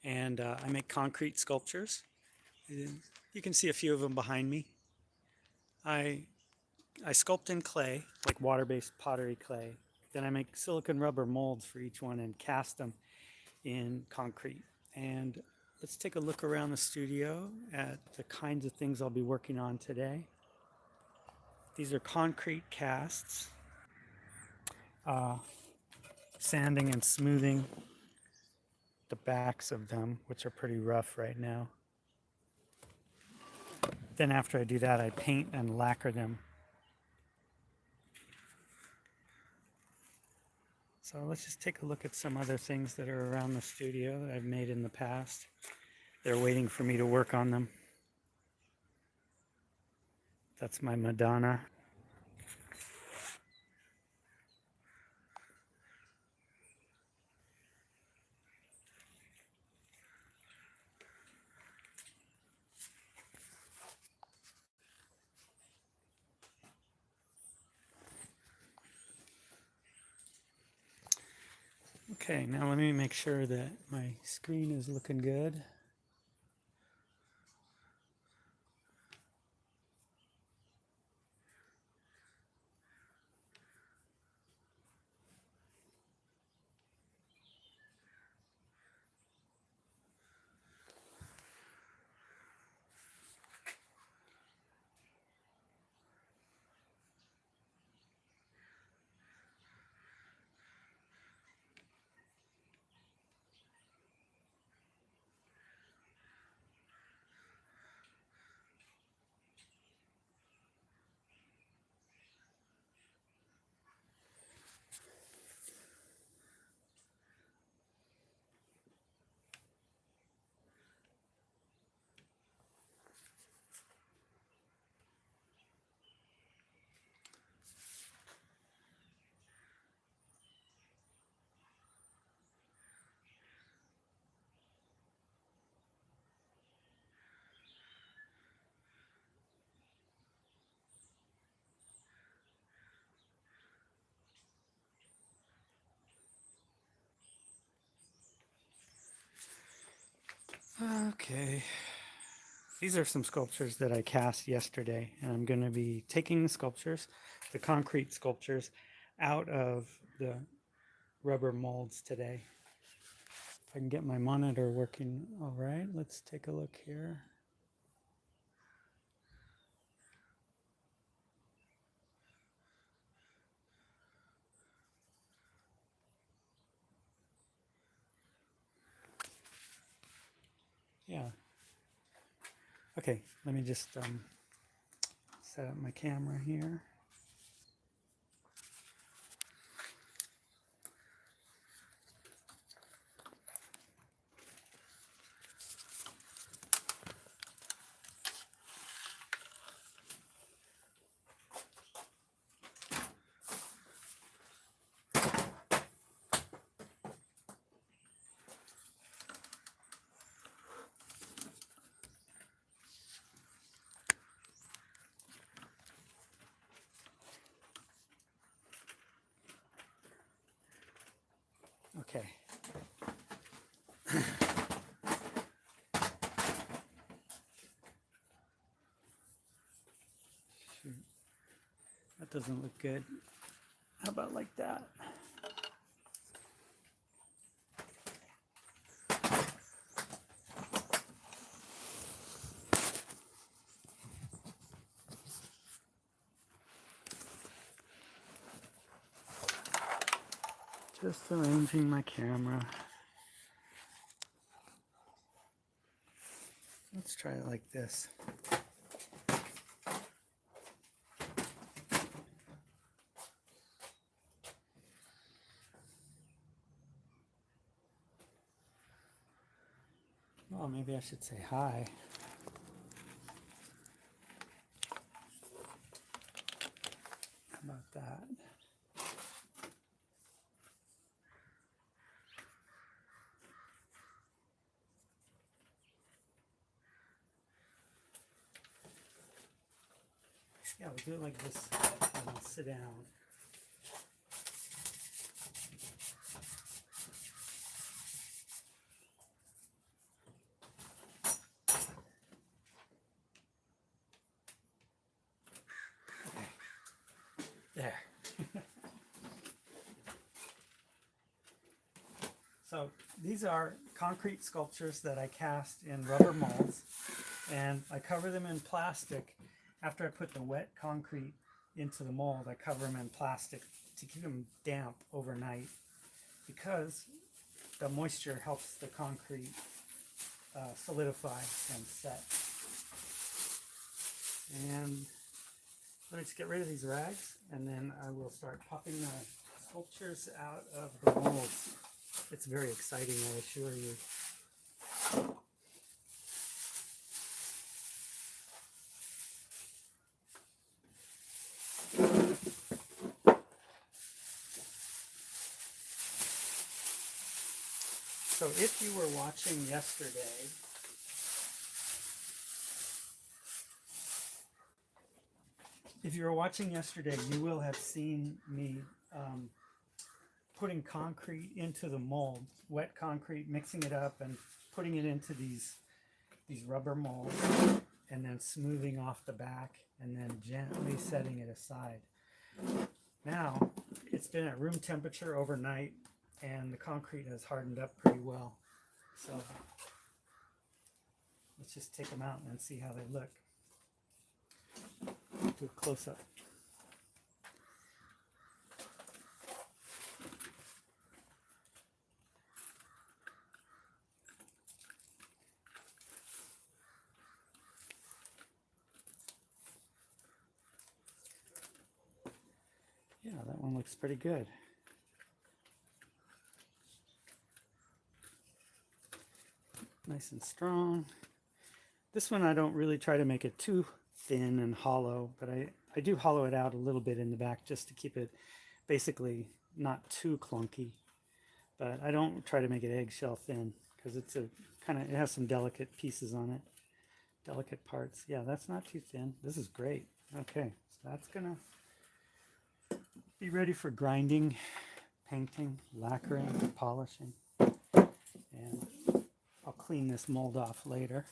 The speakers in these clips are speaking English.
and I make concrete sculptures. You can see a few of them behind me. I I sculpt in clay, like water-based pottery clay. Then I make silicone rubber molds for each one and cast them in concrete. And let's take a look around the studio at the kinds of things I'll be working on today. These are concrete casts, sanding and smoothing the backs of them, which are pretty rough right now. Then after I do that, I paint and lacquer them. So let's just take a look at some other things that are around the studio that I've made in the past. They're waiting for me to work on them. That's my Madonna. Okay, now let me make sure that my screen is looking good. Okay. These are some sculptures that I cast yesterday, and I'm going to be taking the sculptures, the concrete sculptures, out of the rubber molds today. If I can get my monitor working all right, let's take a look here. Yeah. Okay, let me just set up my camera here. Okay. Shoot. That doesn't look good. How about like that? Just arranging my camera. Let's try it like this. Oh, maybe I should say hi. How about that? Yeah, we'll do it like this and I'll sit down. These are concrete sculptures that I cast in rubber molds, and I cover them in plastic. After I put the wet concrete into the mold, I cover them in plastic to keep them damp overnight, because the moisture helps the concrete solidify and set. And let me just get rid of these rags, and then I will start popping the sculptures out of the molds. It's very exciting, I assure you. So if you were watching yesterday, you will have seen me putting concrete into the mold, wet concrete, mixing it up and putting it into these rubber molds, and then smoothing off the back and then gently setting it aside. Now, it's been at room temperature overnight and the concrete has hardened up pretty well. So let's just take them out and see how they look. Do a close-up. Yeah, that one looks pretty good. Nice and strong. This one I don't really try to make it too thin and hollow, but I do hollow it out a little bit in the back just to keep it basically not too clunky. But I don't try to make it eggshell thin, because it's a it has some delicate pieces on it. Delicate parts. Yeah, that's not too thin. This is great. Okay, so that's gonna be ready for grinding, painting, lacquering, polishing. And I'll clean this mold off later.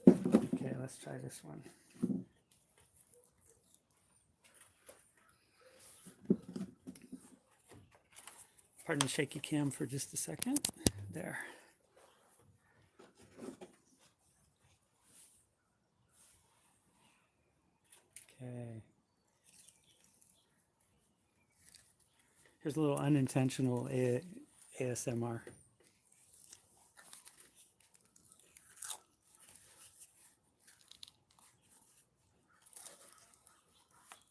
Okay, let's try this one. Pardon the shaky cam for just a second. There. Okay. Here's a little unintentional ASMR.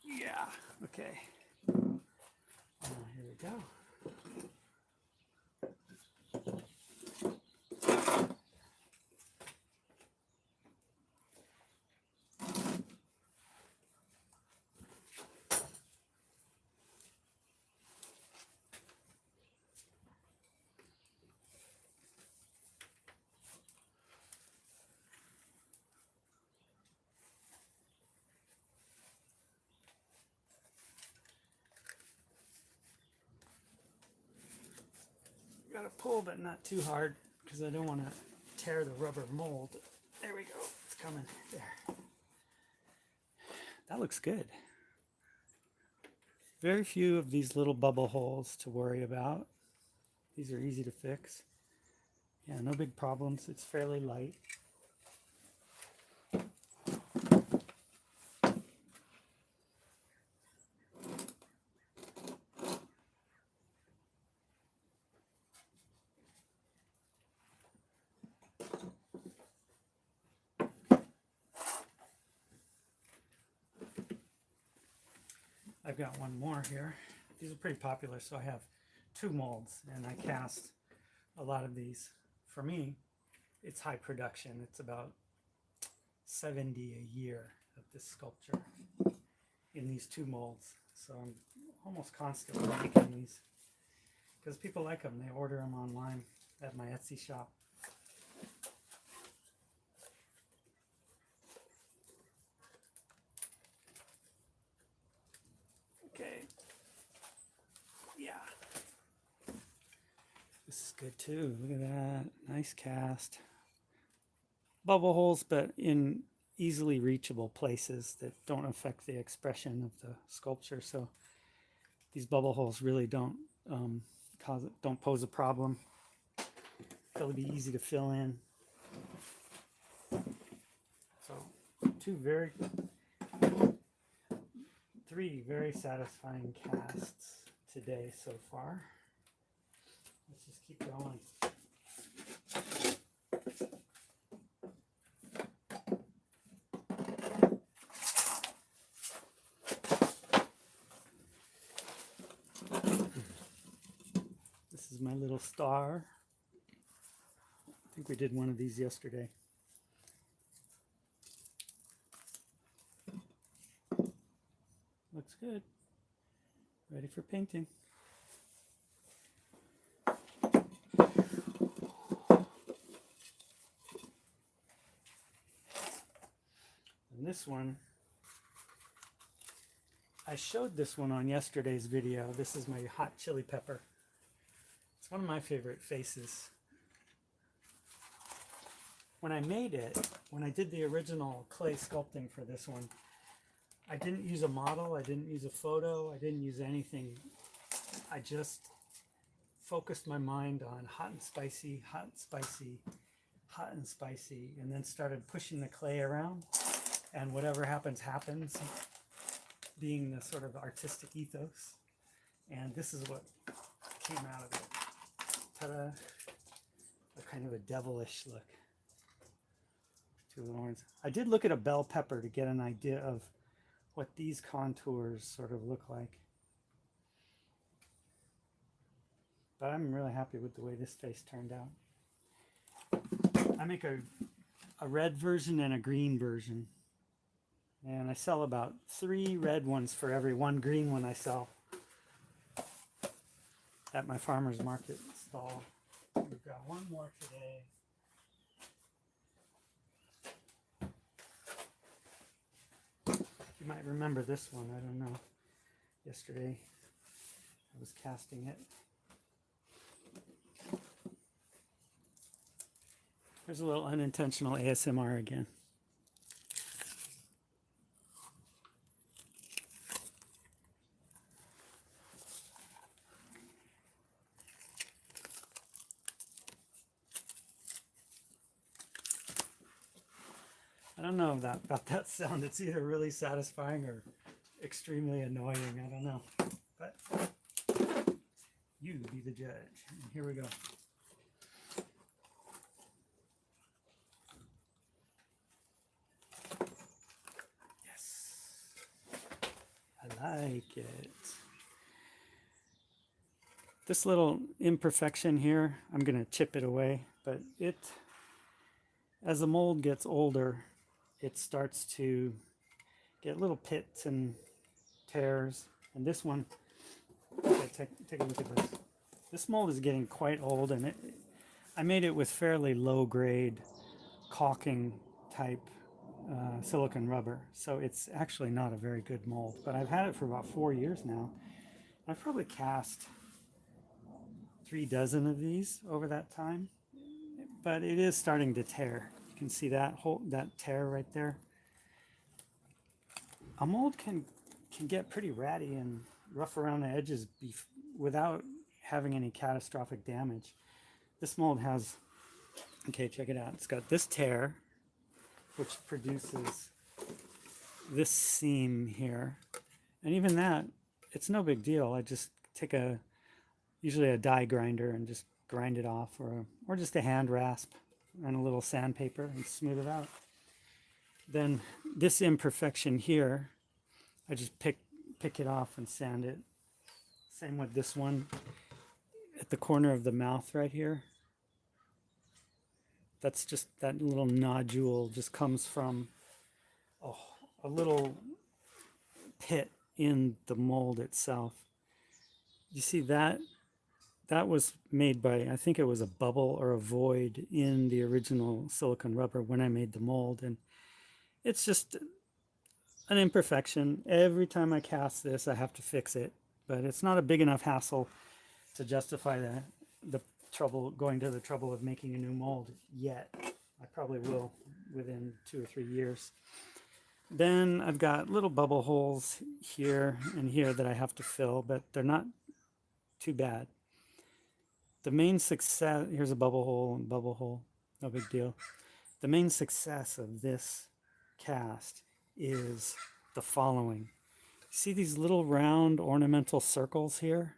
Yeah, okay. Here we go. Got to pull, but not too hard, because I don't want to tear the rubber mold. There we go. It's coming. There. That looks good. Very few of these little bubble holes to worry about. These are easy to fix. Yeah, no big problems. It's fairly light. I've got one more here. These are pretty popular, so I have 2 molds, and I cast a lot of these. For me, it's high production. It's about 70 a year of this sculpture in these 2 molds. So I'm almost constantly making these, because people like them. They order them online at my Etsy shop. Okay. Yeah. This is good too. Look at that. Nice cast. Bubble holes, but in easily reachable places that don't affect the expression of the sculpture. So these bubble holes really don't don't pose a problem. They'll be easy to fill in. So three very satisfying casts today so far. Let's just keep going. This is my little star. I think we did one of these yesterday. Looks good. Ready for painting. And this one, I showed this one on yesterday's video. This is my hot chili pepper. It's one of my favorite faces. When I made it, when I did the original clay sculpting for this one, I didn't use a model, I didn't use a photo, I didn't use anything. I just focused my mind on hot and spicy, hot and spicy, hot and spicy, and then started pushing the clay around, and whatever happens, happens, being the sort of artistic ethos. And this is what came out of it. Ta-da! A kind of a devilish look. Two little horns. I did look at a bell pepper to get an idea of what these contours sort of look like. But I'm really happy with the way this face turned out. I make a red version and a green version. And I sell about 3 red ones for every 1 green one I sell at my farmer's market stall. We've got one more today. You might remember this one, I don't know. Yesterday I was casting it. There's a little unintentional ASMR again. I don't know about that sound. It's either really satisfying or extremely annoying. I don't know. But you be the judge. And here we go. Yes. I like it. This little imperfection here, I'm going to chip it away. But as the mold gets older, it starts to get little pits and tears. And this one, okay, take a look at this. This mold is getting quite old, and I made it with fairly low grade caulking type silicone rubber. So it's actually not a very good mold, but I've had it for about 4 years now. I've probably cast 3 dozen of these over that time, but it is starting to tear. You can see that tear right there. A mold can get pretty ratty and rough around the edges without having any catastrophic damage. This mold has, okay, check it out. It's got this tear, which produces this seam here. And even that, it's no big deal. I just take usually a die grinder and just grind it off, or just a hand rasp and a little sandpaper and smooth it out. Then this imperfection here, I just pick it off and sand it. Same with this one at the corner of the mouth right here. That's just that little nodule just comes from a little pit in the mold itself. You see that? That was made by, I think it was a bubble or a void in the original silicone rubber when I made the mold. And it's just an imperfection. Every time I cast this, I have to fix it. But it's not a big enough hassle to justify the trouble, going to the trouble of making a new mold yet. I probably will within 2 or 3 years. Then I've got little bubble holes here and here that I have to fill, but they're not too bad. The main success, here's a bubble hole and bubble hole, no big deal. The main success of this cast is the following. See these little round ornamental circles here?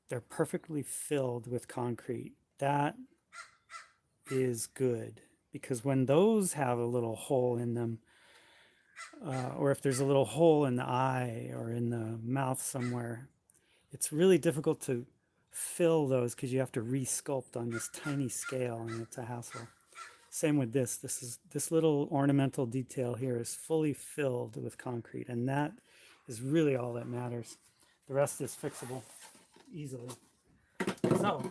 They're perfectly filled with concrete. That is good, because when those have a little hole in them, or if there's a little hole in the eye or in the mouth somewhere, it's really difficult to fill those because you have to re-sculpt on this tiny scale, and it's a hassle. Same with this. This little ornamental detail here is fully filled with concrete, and that is really all that matters. The rest is fixable easily. So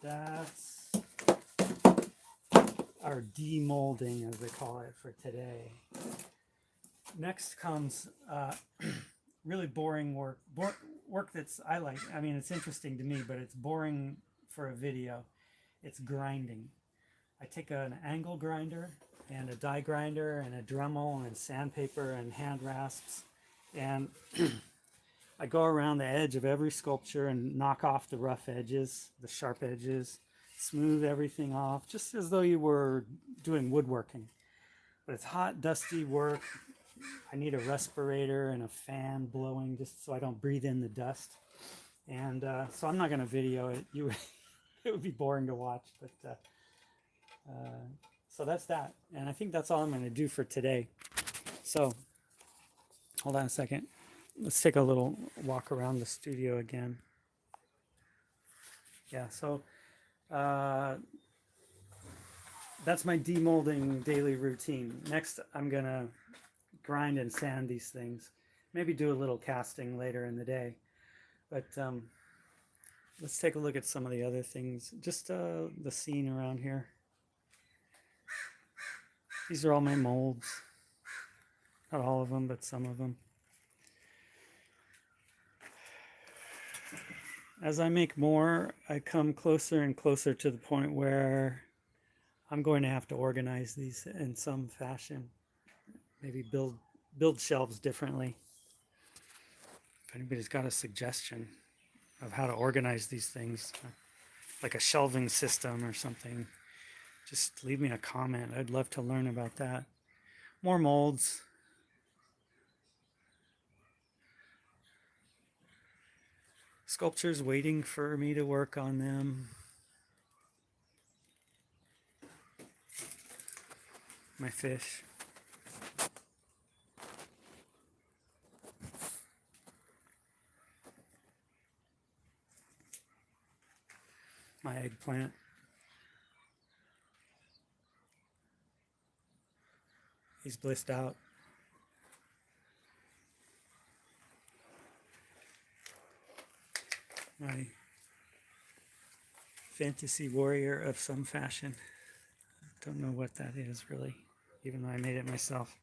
that's our demolding, as they call it, for today. Next comes really boring work. Work that's I like. I mean, it's interesting to me, but it's boring for a video. It's grinding. I take an angle grinder and a die grinder and a Dremel and sandpaper and hand rasps, and I go around the edge of every sculpture and knock off the rough edges, the sharp edges, smooth everything off, just as though you were doing woodworking. But it's hot, dusty work. I need a respirator and a fan blowing just so I don't breathe in the dust. And so I'm not going to video it. It would be boring to watch, but so that's that. And I think that's all I'm going to do for today. So hold on a second. Let's take a little walk around the studio again. Yeah, so that's my demolding daily routine. Next, I'm going to grind and sand these things. Maybe do a little casting later in the day. But let's take a look at some of the other things. Just the scene around here. These are all my molds. Not all of them, but some of them. As I make more, I come closer and closer to the point where I'm going to have to organize these in some fashion. Maybe build shelves differently. If anybody's got a suggestion of how to organize these things, like a shelving system or something, just leave me a comment. I'd love to learn about that. More molds. Sculptures waiting for me to work on them. My fish. My eggplant. He's blissed out. My fantasy warrior of some fashion. Don't know what that is really, even though I made it myself.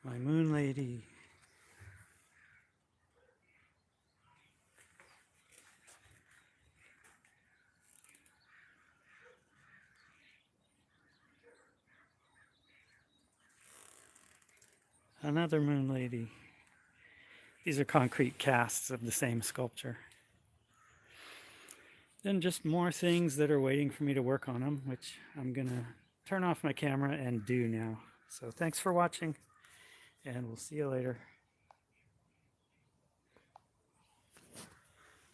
My moon lady. Another moon lady. These are concrete casts of the same sculpture. Then just more things that are waiting for me to work on them, which I'm gonna turn off my camera and do now. So thanks for watching, and we'll see you later.